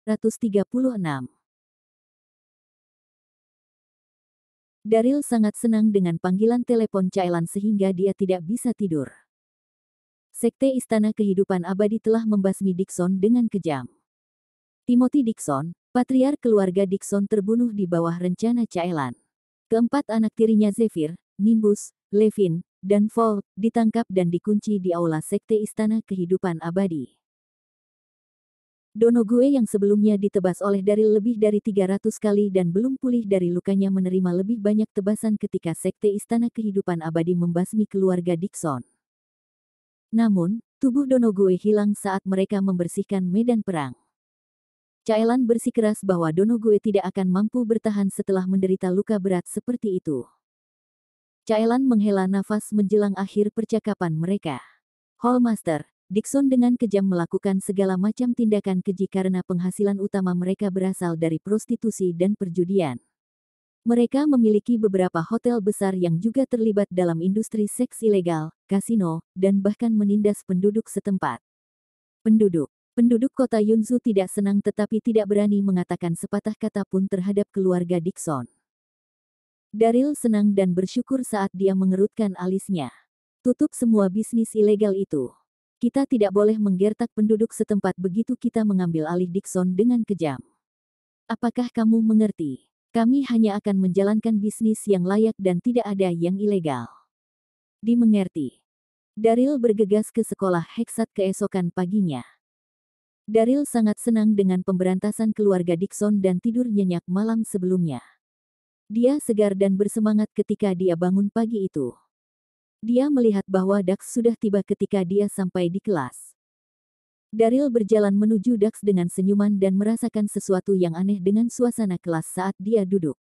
136. Daryl sangat senang dengan panggilan telepon Caelan sehingga dia tidak bisa tidur. Sekte Istana Kehidupan Abadi telah membasmi Dixon dengan kejam. Timothy Dixon, patriark keluarga Dixon, terbunuh di bawah rencana Caelan. Keempat anak tirinya Zephyr, Nimbus, Levin, dan Volt ditangkap dan dikunci di aula Sekte Istana Kehidupan Abadi. Donoghue yang sebelumnya ditebas oleh Daryl lebih dari 300 kali dan belum pulih dari lukanya menerima lebih banyak tebasan ketika Sekte Istana Kehidupan Abadi membasmi keluarga Dixon. Namun, tubuh Donoghue hilang saat mereka membersihkan medan perang. Caelan bersikeras bahwa Donoghue tidak akan mampu bertahan setelah menderita luka berat seperti itu. Caelan menghela nafas menjelang akhir percakapan mereka. Hallmaster, Dixon dengan kejam melakukan segala macam tindakan keji karena penghasilan utama mereka berasal dari prostitusi dan perjudian. Mereka memiliki beberapa hotel besar yang juga terlibat dalam industri seks ilegal, kasino, dan bahkan menindas penduduk setempat. Penduduk kota Yunzu tidak senang tetapi tidak berani mengatakan sepatah kata pun terhadap keluarga Dixon. Daryl senang dan bersyukur saat dia mengerutkan alisnya. Tutup semua bisnis ilegal itu. Kita tidak boleh menggertak penduduk setempat begitu kita mengambil alih Dixon dengan kejam. Apakah kamu mengerti? Kami hanya akan menjalankan bisnis yang layak dan tidak ada yang ilegal. Dimengerti. Daryl bergegas ke sekolah Heksat keesokan paginya. Daryl sangat senang dengan pemberantasan keluarga Dixon dan tidur nyenyak malam sebelumnya. Dia segar dan bersemangat ketika dia bangun pagi itu. Dia melihat bahwa Dax sudah tiba ketika dia sampai di kelas. Daryl berjalan menuju Dax dengan senyuman dan merasakan sesuatu yang aneh dengan suasana kelas saat dia duduk.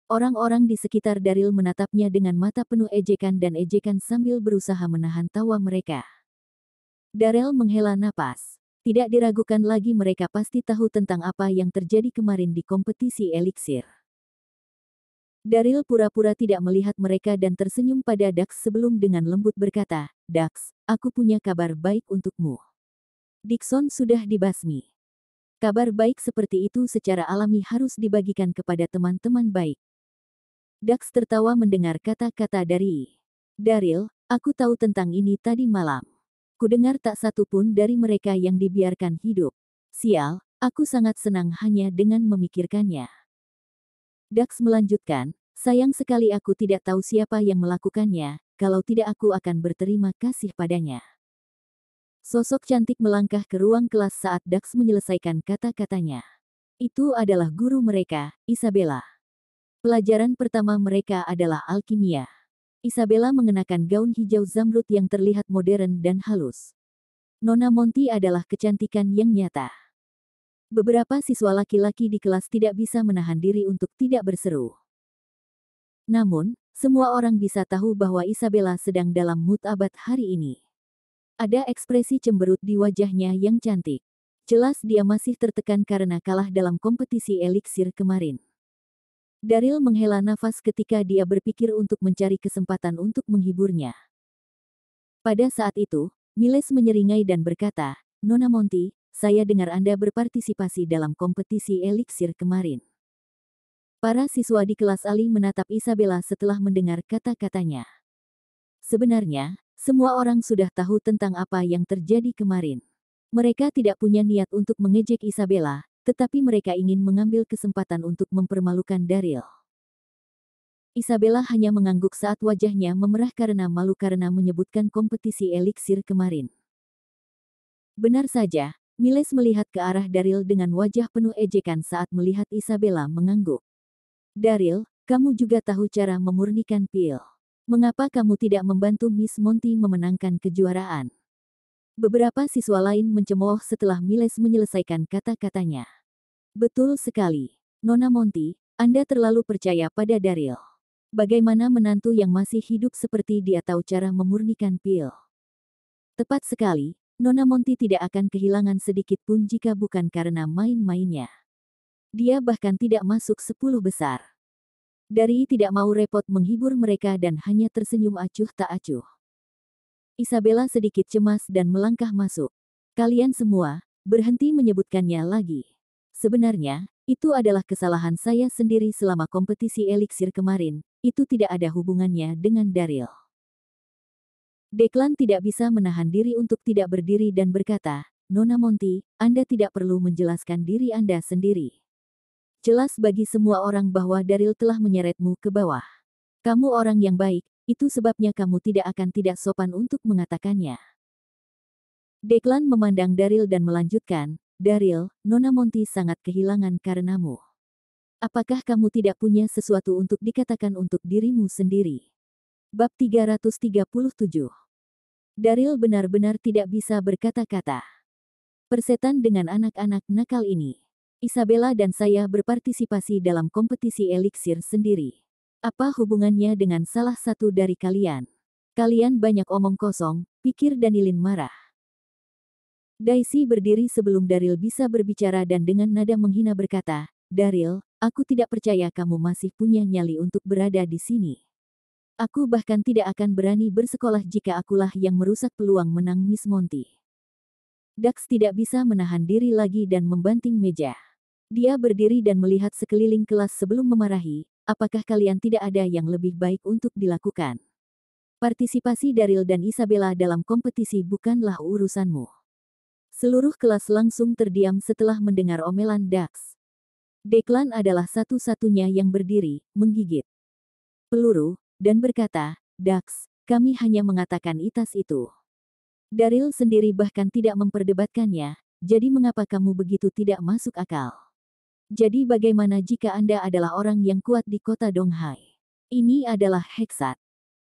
Orang-orang di sekitar Daryl menatapnya dengan mata penuh ejekan dan ejekan sambil berusaha menahan tawa mereka. Daryl menghela napas. Tidak diragukan lagi, mereka pasti tahu tentang apa yang terjadi kemarin di kompetisi eliksir. Daryl pura-pura tidak melihat mereka dan tersenyum pada Dax sebelum dengan lembut berkata, "Dax, aku punya kabar baik untukmu. Dixon sudah dibasmi." Kabar baik seperti itu secara alami harus dibagikan kepada teman-teman baik. Dax tertawa mendengar kata-kata Daryl, "Aku tahu tentang ini tadi malam. Kudengar tak satu pun dari mereka yang dibiarkan hidup. Sial, aku sangat senang hanya dengan memikirkannya." Dax melanjutkan, "Sayang sekali aku tidak tahu siapa yang melakukannya, kalau tidak aku akan berterima kasih padanya." Sosok cantik melangkah ke ruang kelas saat Dax menyelesaikan kata-katanya. Itu adalah guru mereka, Isabella. Pelajaran pertama mereka adalah alkimia. Isabella mengenakan gaun hijau zamrud yang terlihat modern dan halus. Nona Monty adalah kecantikan yang nyata. Beberapa siswa laki-laki di kelas tidak bisa menahan diri untuk tidak berseru. Namun, semua orang bisa tahu bahwa Isabella sedang dalam mood abad hari ini. Ada ekspresi cemberut di wajahnya yang cantik. Jelas dia masih tertekan karena kalah dalam kompetisi eliksir kemarin. Daryl menghela nafas ketika dia berpikir untuk mencari kesempatan untuk menghiburnya. Pada saat itu, Miles menyeringai dan berkata, "Nona Monty, saya dengar Anda berpartisipasi dalam kompetisi eliksir kemarin." Para siswa di kelas Ali menatap Isabella setelah mendengar kata-katanya. Sebenarnya, semua orang sudah tahu tentang apa yang terjadi kemarin. Mereka tidak punya niat untuk mengejek Isabella, tetapi mereka ingin mengambil kesempatan untuk mempermalukan Daryl. Isabella hanya mengangguk saat wajahnya memerah karena malu karena menyebutkan kompetisi eliksir kemarin. Benar saja, Miles melihat ke arah Daryl dengan wajah penuh ejekan saat melihat Isabella mengangguk. "Daryl, kamu juga tahu cara memurnikan pil. Mengapa kamu tidak membantu Miss Monty memenangkan kejuaraan?" Beberapa siswa lain mencemooh setelah Miles menyelesaikan kata-katanya. "Betul sekali, Nona Monty, Anda terlalu percaya pada Daryl. Bagaimana menantu yang masih hidup seperti dia tahu cara memurnikan pil?" Tepat sekali, Nona Monty tidak akan kehilangan sedikit pun jika bukan karena main-mainnya. Dia bahkan tidak masuk 10 besar. Daryl tidak mau repot menghibur mereka dan hanya tersenyum acuh tak acuh. Isabella sedikit cemas dan melangkah masuk. "Kalian semua, berhenti menyebutkannya lagi. Sebenarnya, itu adalah kesalahan saya sendiri selama kompetisi eliksir kemarin, itu tidak ada hubungannya dengan Daryl. Declan tidak bisa menahan diri untuk tidak berdiri dan berkata, Nona Monty, Anda tidak perlu menjelaskan diri Anda sendiri. Jelas bagi semua orang bahwa Daryl telah menyeretmu ke bawah. Kamu orang yang baik, itu sebabnya kamu tidak sopan untuk mengatakannya. Declan memandang Daryl dan melanjutkan, Daryl, Nona Monty sangat kehilangan karenamu. Apakah kamu tidak punya sesuatu untuk dikatakan untuk dirimu sendiri? Bab 337. Daryl benar-benar tidak bisa berkata-kata. Persetan dengan anak-anak nakal ini. Isabella dan saya berpartisipasi dalam kompetisi eliksir sendiri. Apa hubungannya dengan salah satu dari kalian? Kalian banyak omong kosong, pikir Danilin marah. Daisy berdiri sebelum Daryl bisa berbicara dan dengan nada menghina berkata, Daryl, aku tidak percaya kamu masih punya nyali untuk berada di sini. Aku bahkan tidak akan berani bersekolah jika akulah yang merusak peluang menang Miss Monty. Dax tidak bisa menahan diri lagi dan membanting meja. Dia berdiri dan melihat sekeliling kelas sebelum memarahi, apakah kalian tidak ada yang lebih baik untuk dilakukan? Partisipasi Daryl dan Isabella dalam kompetisi bukanlah urusanmu. Seluruh kelas langsung terdiam setelah mendengar omelan Dax. Declan adalah satu-satunya yang berdiri, menggigit peluru, dan berkata, Dax, kami hanya mengatakan itas itu. Daryl sendiri bahkan tidak memperdebatkannya, jadi mengapa kamu begitu tidak masuk akal? Jadi bagaimana jika Anda adalah orang yang kuat di kota Donghai? Ini adalah Heksat.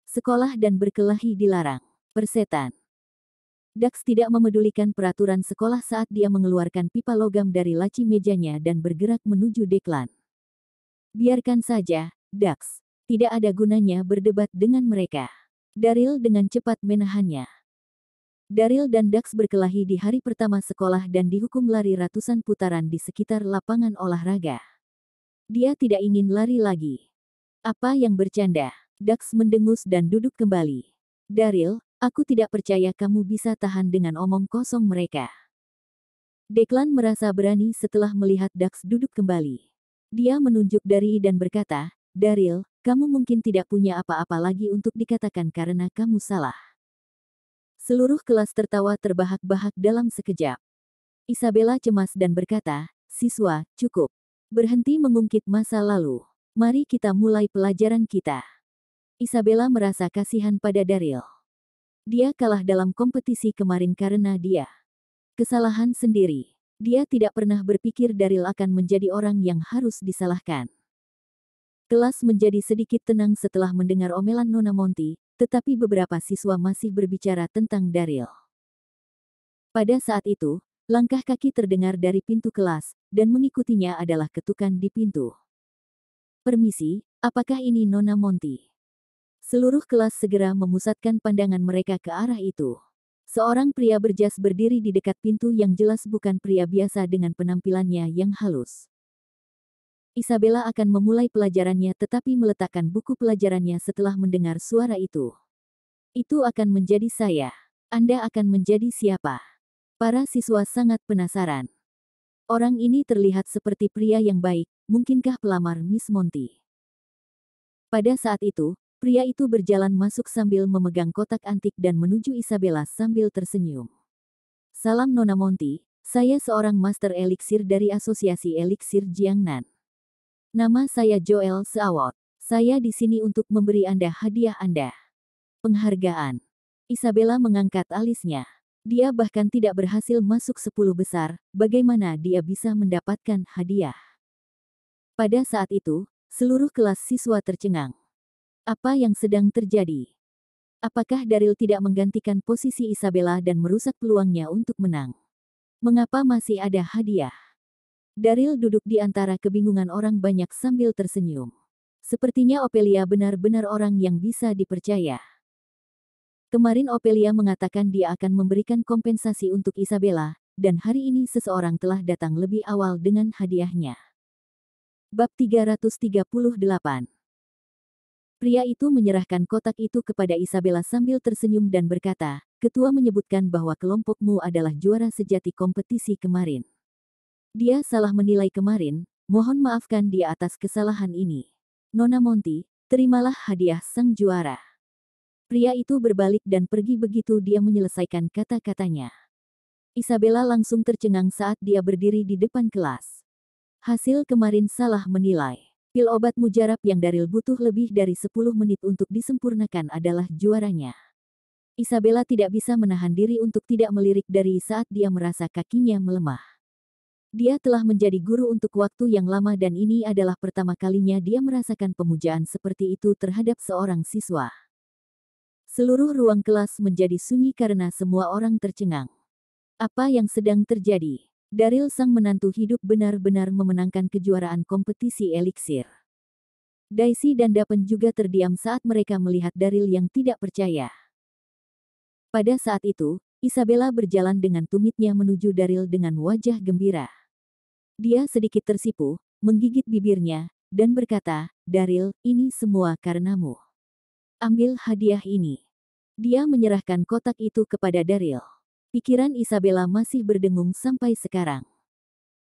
Sekolah dan berkelahi dilarang. Persetan. Dax tidak memedulikan peraturan sekolah saat dia mengeluarkan pipa logam dari laci mejanya dan bergerak menuju Declan. Biarkan saja, Dax. Tidak ada gunanya berdebat dengan mereka. Daryl dengan cepat menahannya. Daryl dan Dax berkelahi di hari pertama sekolah dan dihukum lari ratusan putaran di sekitar lapangan olahraga. Dia tidak ingin lari lagi. Apa yang bercanda? Dax mendengus dan duduk kembali. Daryl, aku tidak percaya kamu bisa tahan dengan omong kosong mereka. Declan merasa berani setelah melihat Dax duduk kembali. Dia menunjuk Daryl dan berkata, Daryl, kamu mungkin tidak punya apa-apa lagi untuk dikatakan karena kamu salah. Seluruh kelas tertawa terbahak-bahak dalam sekejap. Isabella cemas dan berkata, siswa, cukup. Berhenti mengungkit masa lalu. Mari kita mulai pelajaran kita. Isabella merasa kasihan pada Daryl. Dia kalah dalam kompetisi kemarin karena dia. Kesalahan sendiri. Dia tidak pernah berpikir Daryl akan menjadi orang yang harus disalahkan. Kelas menjadi sedikit tenang setelah mendengar omelan Nona Monty, tetapi beberapa siswa masih berbicara tentang Daryl. Pada saat itu, langkah kaki terdengar dari pintu kelas, dan mengikutinya adalah ketukan di pintu. Permisi, apakah ini Nona Monty? Seluruh kelas segera memusatkan pandangan mereka ke arah itu. Seorang pria berjas berdiri di dekat pintu yang jelas bukan pria biasa dengan penampilannya yang halus. Isabella akan memulai pelajarannya tetapi meletakkan buku pelajarannya setelah mendengar suara itu. Itu akan menjadi saya. Anda akan menjadi siapa? Para siswa sangat penasaran. Orang ini terlihat seperti pria yang baik, mungkinkah pelamar Miss Monty? Pada saat itu, pria itu berjalan masuk sambil memegang kotak antik dan menuju Isabella sambil tersenyum. Salam Nona Monty, saya seorang master eliksir dari Asosiasi Eliksir Jiangnan. Nama saya Joel Seawot. Saya di sini untuk memberi Anda hadiah Anda. Penghargaan. Isabella mengangkat alisnya. Dia bahkan tidak berhasil masuk 10 besar, bagaimana dia bisa mendapatkan hadiah? Pada saat itu, seluruh kelas siswa tercengang. Apa yang sedang terjadi? Apakah Daryl tidak menggantikan posisi Isabella dan merusak peluangnya untuk menang? Mengapa masih ada hadiah? Daryl duduk di antara kebingungan orang banyak sambil tersenyum. Sepertinya Ophelia benar-benar orang yang bisa dipercaya. Kemarin Ophelia mengatakan dia akan memberikan kompensasi untuk Isabella, dan hari ini seseorang telah datang lebih awal dengan hadiahnya. Bab 338. Pria itu menyerahkan kotak itu kepada Isabella sambil tersenyum dan berkata, ketua menyebutkan bahwa kelompokmu adalah juara sejati kompetisi kemarin. Dia salah menilai kemarin, mohon maafkan dia atas kesalahan ini. Nona Monty, terimalah hadiah sang juara. Pria itu berbalik dan pergi begitu dia menyelesaikan kata-katanya. Isabella langsung tercengang saat dia berdiri di depan kelas. Hasil kemarin salah menilai. Pil obat mujarab yang Daryl butuh lebih dari 10 menit untuk disempurnakan adalah juaranya. Isabella tidak bisa menahan diri untuk tidak melirik dari saat dia merasa kakinya melemah. Dia telah menjadi guru untuk waktu yang lama dan ini adalah pertama kalinya dia merasakan pemujaan seperti itu terhadap seorang siswa. Seluruh ruang kelas menjadi sunyi karena semua orang tercengang. Apa yang sedang terjadi? Daryl sang menantu hidup benar-benar memenangkan kejuaraan kompetisi eliksir. Daisy dan Dapen juga terdiam saat mereka melihat Daryl yang tidak percaya. Pada saat itu, Isabella berjalan dengan tumitnya menuju Daryl dengan wajah gembira. Dia sedikit tersipu, menggigit bibirnya, dan berkata, "Daryl, ini semua karenamu. Ambil hadiah ini." Dia menyerahkan kotak itu kepada Daryl. Pikiran Isabella masih berdengung sampai sekarang.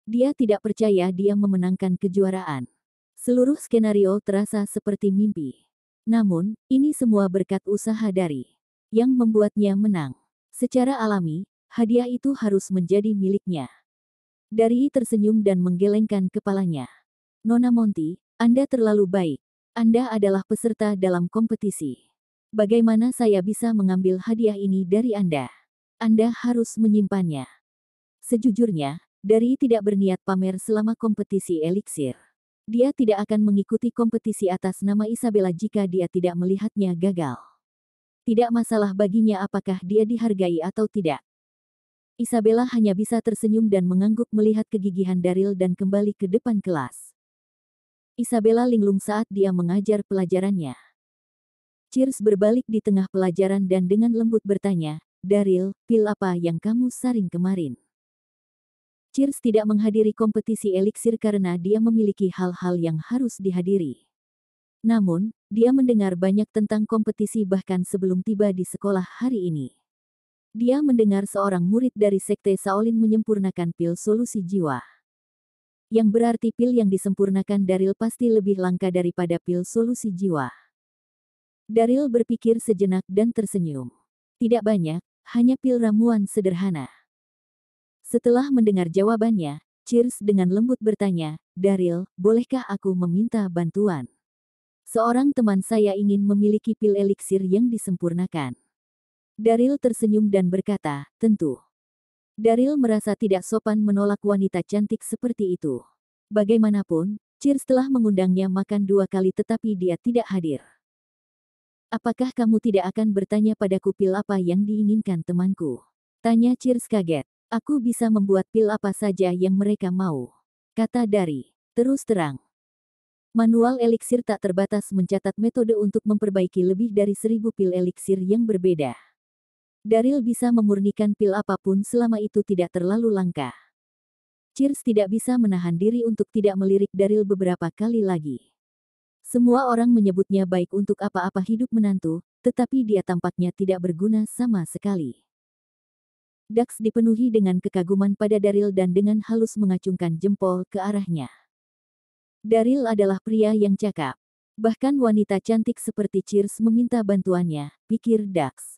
Dia tidak percaya dia memenangkan kejuaraan. Seluruh skenario terasa seperti mimpi. Namun, ini semua berkat usaha Daryl yang membuatnya menang. Secara alami, hadiah itu harus menjadi miliknya. Daryl tersenyum dan menggelengkan kepalanya. Nona Monty, Anda terlalu baik. Anda adalah peserta dalam kompetisi. Bagaimana saya bisa mengambil hadiah ini dari Anda? Anda harus menyimpannya. Sejujurnya, Daryl tidak berniat pamer selama kompetisi eliksir. Dia tidak akan mengikuti kompetisi atas nama Isabella jika dia tidak melihatnya gagal. Tidak masalah baginya apakah dia dihargai atau tidak. Isabella hanya bisa tersenyum dan mengangguk melihat kegigihan Daryl dan kembali ke depan kelas. Isabella linglung saat dia mengajar pelajarannya. Cheers berbalik di tengah pelajaran dan dengan lembut bertanya, "Daryl, pil apa yang kamu saring kemarin?" Cheers tidak menghadiri kompetisi eliksir karena dia memiliki hal-hal yang harus dihadiri. Namun, dia mendengar banyak tentang kompetisi bahkan sebelum tiba di sekolah hari ini. Dia mendengar seorang murid dari sekte Shaolin menyempurnakan pil solusi jiwa. Yang berarti pil yang disempurnakan Daryl pasti lebih langka daripada pil solusi jiwa. Daryl berpikir sejenak dan tersenyum. Tidak banyak, hanya pil ramuan sederhana. Setelah mendengar jawabannya, Cheers dengan lembut bertanya, "Daryl, bolehkah aku meminta bantuan? Seorang teman saya ingin memiliki pil eliksir yang disempurnakan." Daryl tersenyum dan berkata, "Tentu." Daryl merasa tidak sopan menolak wanita cantik seperti itu. Bagaimanapun, Cheers telah mengundangnya makan 2 kali tetapi dia tidak hadir. "Apakah kamu tidak akan bertanya padaku pil apa yang diinginkan temanku?" Tanya Cheers kaget. "Aku bisa membuat pil apa saja yang mereka mau," kata Daryl. Terus terang. Manual eliksir tak terbatas mencatat metode untuk memperbaiki lebih dari 1000 pil eliksir yang berbeda. Daryl bisa memurnikan pil apapun selama itu tidak terlalu langka. Cheers tidak bisa menahan diri untuk tidak melirik Daryl beberapa kali lagi. Semua orang menyebutnya baik untuk apa-apa hidup menantu, tetapi dia tampaknya tidak berguna sama sekali. Dax dipenuhi dengan kekaguman pada Daryl dan dengan halus mengacungkan jempol ke arahnya. Daryl adalah pria yang cakap. Bahkan wanita cantik seperti Cheers meminta bantuannya, pikir Dax.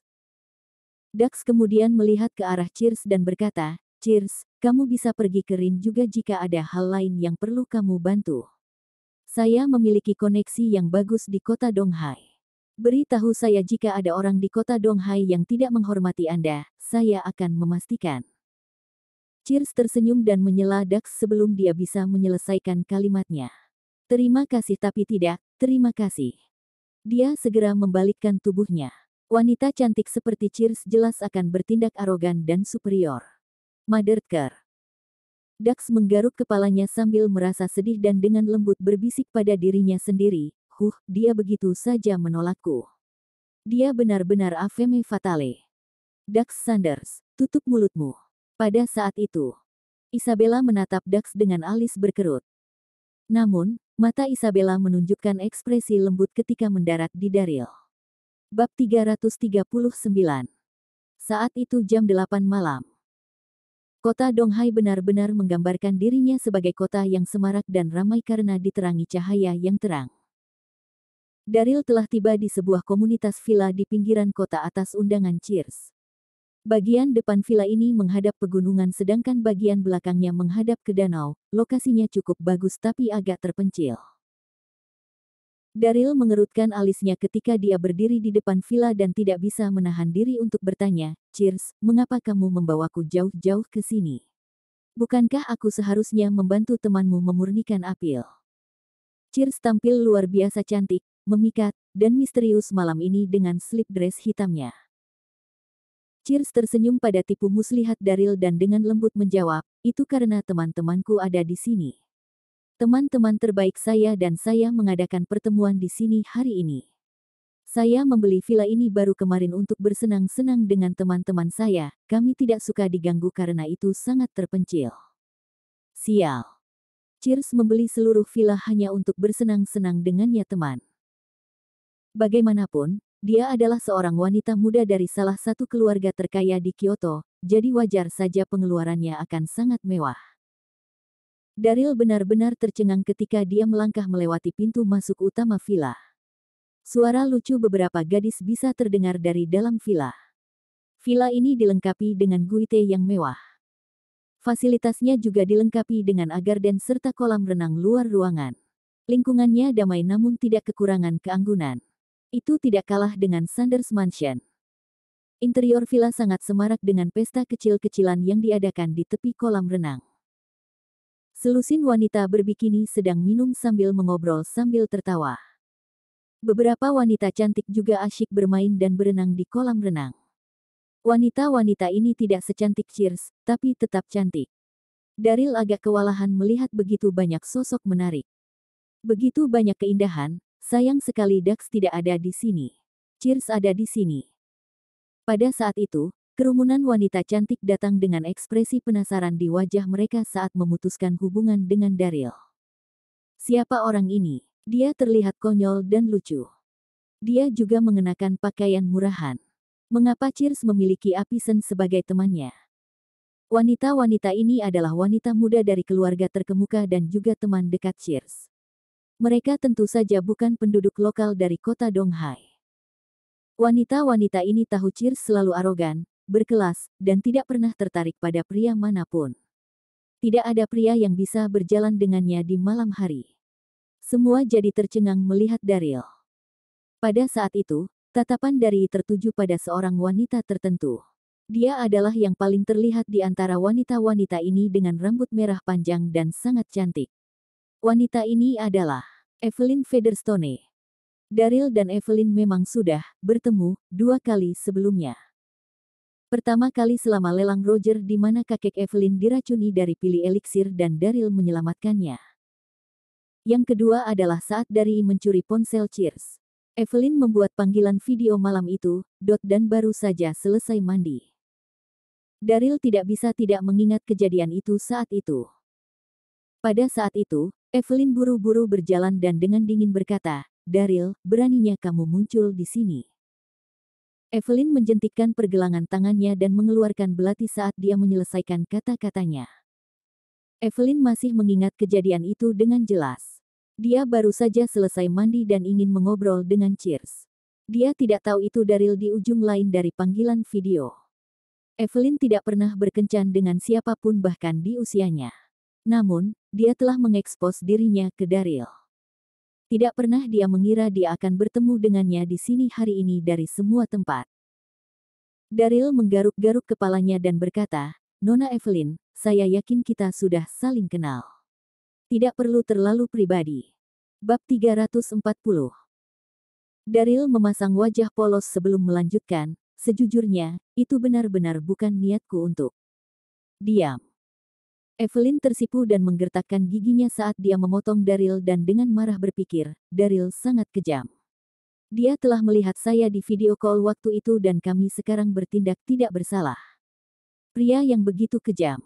Dax kemudian melihat ke arah Cheers dan berkata, "Cheers, kamu bisa pergi ke Rin juga jika ada hal lain yang perlu kamu bantu. Saya memiliki koneksi yang bagus di kota Donghai. Beritahu saya jika ada orang di kota Donghai yang tidak menghormati Anda, saya akan memastikan." Cheers tersenyum dan menyela Dax sebelum dia bisa menyelesaikan kalimatnya. "Terima kasih tapi tidak, terima kasih." Dia segera membalikkan tubuhnya. Wanita cantik seperti Cheers jelas akan bertindak arogan dan superior. Motherker. Dax menggaruk kepalanya sambil merasa sedih dan dengan lembut berbisik pada dirinya sendiri, dia begitu saja menolakku. Dia benar-benar femme fatale. Dax Sanders, tutup mulutmu." Pada saat itu, Isabella menatap Dax dengan alis berkerut. Namun, mata Isabella menunjukkan ekspresi lembut ketika mendarat di Daryl. Bab 339. Saat itu jam 8 malam. Kota Donghai benar-benar menggambarkan dirinya sebagai kota yang semarak dan ramai karena diterangi cahaya yang terang. Daryl telah tiba di sebuah komunitas villa di pinggiran kota atas undangan Cheers. Bagian depan villa ini menghadap pegunungan sedangkan bagian belakangnya menghadap ke danau. Lokasinya cukup bagus tapi agak terpencil. Daryl mengerutkan alisnya ketika dia berdiri di depan villa dan tidak bisa menahan diri untuk bertanya, "Cheers, mengapa kamu membawaku jauh-jauh ke sini? Bukankah aku seharusnya membantu temanmu memurnikan apel?" Cheers tampil luar biasa cantik, memikat, dan misterius malam ini dengan slip dress hitamnya. Cheers tersenyum pada tipu muslihat Daryl dan dengan lembut menjawab, "Itu karena teman-temanku ada di sini. Teman-teman terbaik saya dan saya mengadakan pertemuan di sini hari ini. Saya membeli villa ini baru kemarin untuk bersenang-senang dengan teman-teman saya. Kami tidak suka diganggu karena itu sangat terpencil." Sial. Cheers membeli seluruh villa hanya untuk bersenang-senang dengannya teman. Bagaimanapun, dia adalah seorang wanita muda dari salah satu keluarga terkaya di Kyoto, jadi wajar saja pengeluarannya akan sangat mewah. Daryl benar-benar tercengang ketika dia melangkah melewati pintu masuk utama villa. Suara lucu beberapa gadis bisa terdengar dari dalam villa. Villa ini dilengkapi dengan guite yang mewah. Fasilitasnya juga dilengkapi dengan garden serta kolam renang luar ruangan. Lingkungannya damai namun tidak kekurangan keanggunan. Itu tidak kalah dengan Sanders Mansion. Interior villa sangat semarak dengan pesta kecil-kecilan yang diadakan di tepi kolam renang. Selusin wanita berbikini sedang minum sambil mengobrol sambil tertawa. Beberapa wanita cantik juga asyik bermain dan berenang di kolam renang. Wanita-wanita ini tidak secantik Cheers, tapi tetap cantik. Daryl agak kewalahan melihat begitu banyak sosok menarik. Begitu banyak keindahan, sayang sekali Dax tidak ada di sini. Cheers ada di sini. Pada saat itu, kerumunan wanita cantik datang dengan ekspresi penasaran di wajah mereka saat memutuskan hubungan dengan Daryl. Siapa orang ini? Dia terlihat konyol dan lucu. Dia juga mengenakan pakaian murahan. Mengapa Cheers memiliki Apison sebagai temannya? Wanita-wanita ini adalah wanita muda dari keluarga terkemuka dan juga teman dekat Cheers. Mereka tentu saja bukan penduduk lokal dari kota Donghai. Wanita-wanita ini tahu Cheers selalu arogan, berkelas, dan tidak pernah tertarik pada pria manapun. Tidak ada pria yang bisa berjalan dengannya di malam hari. Semua jadi tercengang melihat Daryl. Pada saat itu, tatapan Daryl tertuju pada seorang wanita tertentu. Dia adalah yang paling terlihat di antara wanita-wanita ini dengan rambut merah panjang dan sangat cantik. Wanita ini adalah Evelyn Featherstone. Daryl dan Evelyn memang sudah bertemu 2 kali sebelumnya. Pertama kali selama lelang Roger di mana kakek Evelyn diracuni dari pilih eliksir dan Daryl menyelamatkannya. Yang kedua adalah saat Daryl mencuri ponsel Cheers. Evelyn membuat panggilan video malam itu, dan baru saja selesai mandi. Daryl tidak bisa tidak mengingat kejadian itu saat itu. Pada saat itu, Evelyn buru-buru berjalan dan dengan dingin berkata, "Daryl, beraninya kamu muncul di sini." Evelyn menjentikkan pergelangan tangannya dan mengeluarkan belati saat dia menyelesaikan kata-katanya. Evelyn masih mengingat kejadian itu dengan jelas. Dia baru saja selesai mandi dan ingin mengobrol dengan Cheers. Dia tidak tahu itu Daryl di ujung lain dari panggilan video. Evelyn tidak pernah berkencan dengan siapapun bahkan di usianya. Namun, dia telah mengekspos dirinya ke Daryl. Tidak pernah dia mengira dia akan bertemu dengannya di sini hari ini dari semua tempat. Daryl menggaruk-garuk kepalanya dan berkata, "Nona Evelyn, saya yakin kita sudah saling kenal. Tidak perlu terlalu pribadi." Bab 340. Daryl memasang wajah polos sebelum melanjutkan, "Sejujurnya, itu benar-benar bukan niatku untuk diam." Evelyn tersipu dan menggertakkan giginya saat dia memotong Daryl dan dengan marah berpikir, Daryl sangat kejam. Dia telah melihat saya di video call waktu itu dan kami sekarang bertindak tidak bersalah. Pria yang begitu kejam.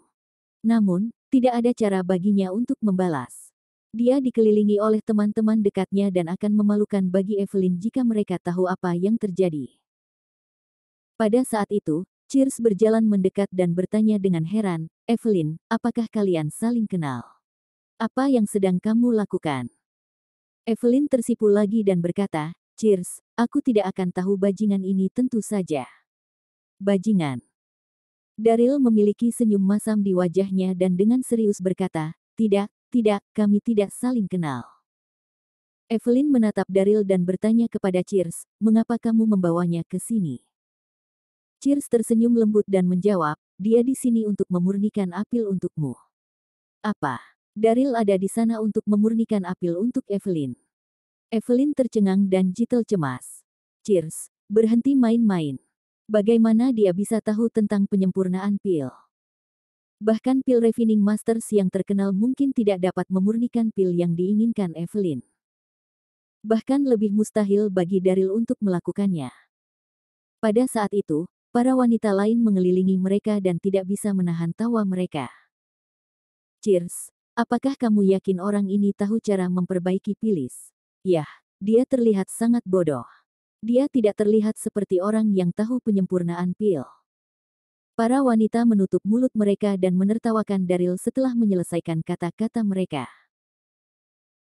Namun, tidak ada cara baginya untuk membalas. Dia dikelilingi oleh teman-teman dekatnya dan akan memalukan bagi Evelyn jika mereka tahu apa yang terjadi. Pada saat itu, Cheers berjalan mendekat dan bertanya dengan heran, Evelyn, apakah kalian saling kenal? Apa yang sedang kamu lakukan? Evelyn tersipu lagi dan berkata, Cheers, aku tidak akan tahu bajingan ini tentu saja. Bajingan. Daryl memiliki senyum masam di wajahnya dan dengan serius berkata, tidak, kami tidak saling kenal. Evelyn menatap Daryl dan bertanya kepada Cheers, mengapa kamu membawanya ke sini? Cheers tersenyum lembut dan menjawab, dia di sini untuk memurnikan apel untukmu. Apa? Daryl ada di sana untuk memurnikan apel untuk Evelyn. Evelyn tercengang dan Jitel cemas. Cheers, berhenti main-main. Bagaimana dia bisa tahu tentang penyempurnaan pil? Bahkan pil Refining Masters yang terkenal mungkin tidak dapat memurnikan pil yang diinginkan Evelyn. Bahkan lebih mustahil bagi Daryl untuk melakukannya. Pada saat itu, para wanita lain mengelilingi mereka dan tidak bisa menahan tawa mereka. Cheers, apakah kamu yakin orang ini tahu cara memperbaiki pilis? Yah, dia terlihat sangat bodoh. Dia tidak terlihat seperti orang yang tahu penyempurnaan pil. Para wanita menutup mulut mereka dan menertawakan Daryl setelah menyelesaikan kata-kata mereka.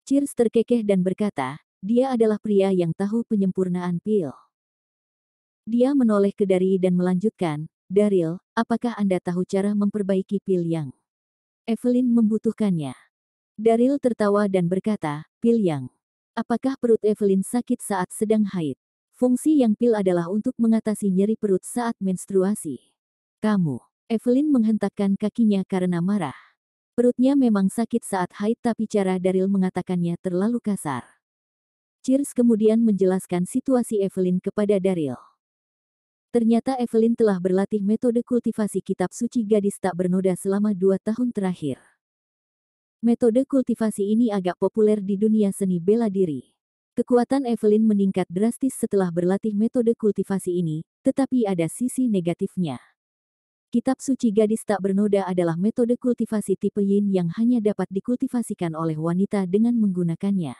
Cheers terkekeh dan berkata, dia adalah pria yang tahu penyempurnaan pil. Dia menoleh ke Daryl dan melanjutkan, Daryl, apakah Anda tahu cara memperbaiki pil yang Evelyn membutuhkannya? Daryl tertawa dan berkata, pil yang apakah perut Evelyn sakit saat sedang haid? Fungsi yang pil adalah untuk mengatasi nyeri perut saat menstruasi. Kamu. Evelyn menghentakkan kakinya karena marah. Perutnya memang sakit saat haid tapi cara Daryl mengatakannya terlalu kasar. Cheers kemudian menjelaskan situasi Evelyn kepada Daryl. Ternyata Evelyn telah berlatih metode kultivasi kitab suci gadis tak bernoda selama 2 tahun terakhir. Metode kultivasi ini agak populer di dunia seni bela diri. Kekuatan Evelyn meningkat drastis setelah berlatih metode kultivasi ini, tetapi ada sisi negatifnya. Kitab suci gadis tak bernoda adalah metode kultivasi tipe yin yang hanya dapat dikultivasikan oleh wanita dengan menggunakannya.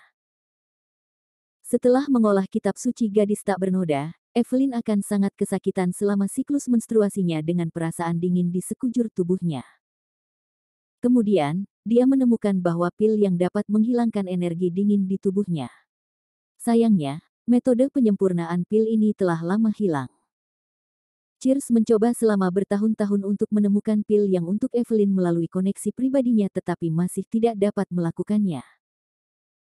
Setelah mengolah kitab suci gadis tak bernoda, Evelyn akan sangat kesakitan selama siklus menstruasinya dengan perasaan dingin di sekujur tubuhnya. Kemudian, dia menemukan bahwa pil yang dapat menghilangkan energi dingin di tubuhnya. Sayangnya, metode penyempurnaan pil ini telah lama hilang. Cheers mencoba selama bertahun-tahun untuk menemukan pil yang untuk Evelyn melalui koneksi pribadinya tetapi masih tidak dapat melakukannya.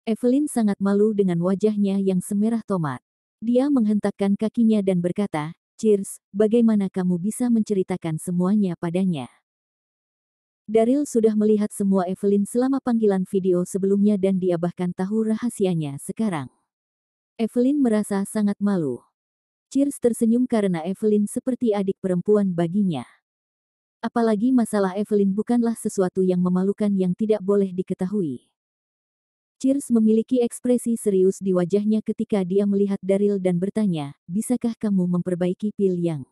Evelyn sangat malu dengan wajahnya yang semerah tomat. Dia menghentakkan kakinya dan berkata, Cheers, bagaimana kamu bisa menceritakan semuanya padanya? Daryl sudah melihat semua Evelyn selama panggilan video sebelumnya dan dia bahkan tahu rahasianya sekarang. Evelyn merasa sangat malu. Cheers tersenyum karena Evelyn seperti adik perempuan baginya. Apalagi masalah Evelyn bukanlah sesuatu yang memalukan yang tidak boleh diketahui. Cheers memiliki ekspresi serius di wajahnya ketika dia melihat Daryl dan bertanya, bisakah kamu memperbaiki pil yang?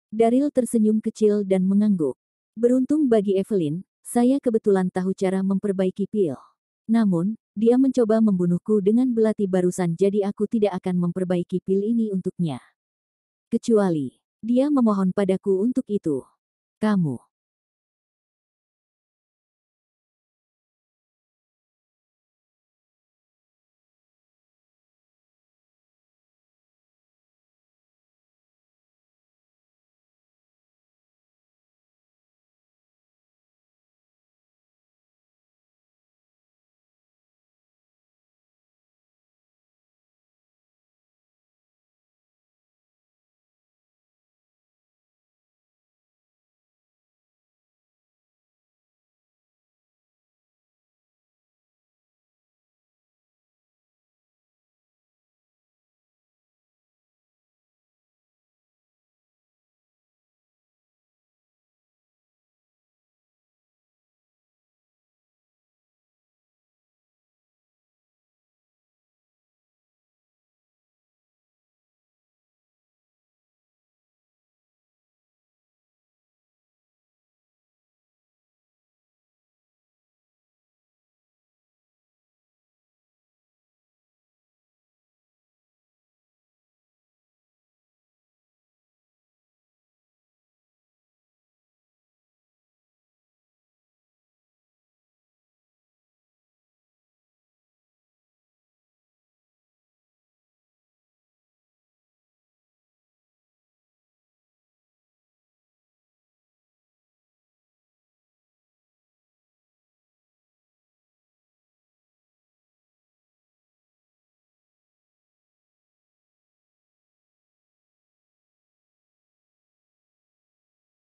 Daryl tersenyum kecil dan mengangguk. Beruntung bagi Evelyn, saya kebetulan tahu cara memperbaiki pil. Namun, dia mencoba membunuhku dengan belati barusan jadi aku tidak akan memperbaiki pil ini untuknya. Kecuali, dia memohon padaku untuk itu. Kamu.